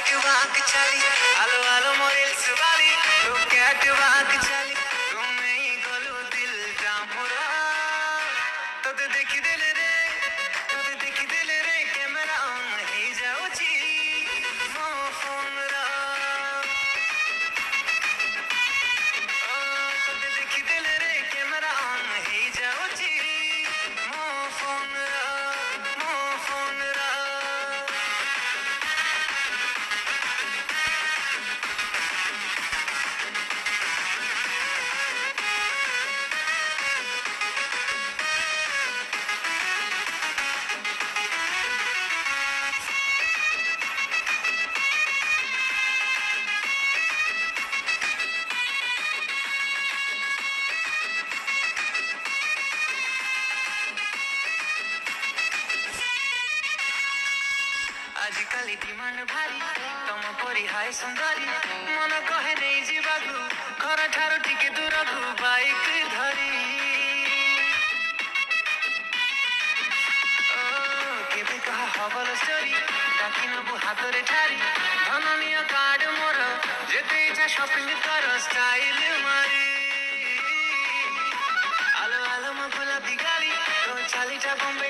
कैटवाक चाली आलो आलो मोरेल्स वाली तो कैटवाक चाली तुम्हें गलो दिल मोरा तोते देखी दिल रे कैमरा ऑन ही जाऊची मो फोन रा तोते देखी दिल रे कैमरा ऑन ही जाऊची मो फोन रा आजिकाली डिमांड भारी तम परी हाय सुंदरी मन कहे नहीं जीवाकू घर ठारू टिके दूरकू बाइक धरी केबे कहा हबल स्टोरी डाकी नबु हातरे ठारी धननीय कार्ड मोर जेते इच्छा शॉपिंग कर स्टाइल मारी आलो आलो म गुलाबी गाली तो चालीटा बम्बे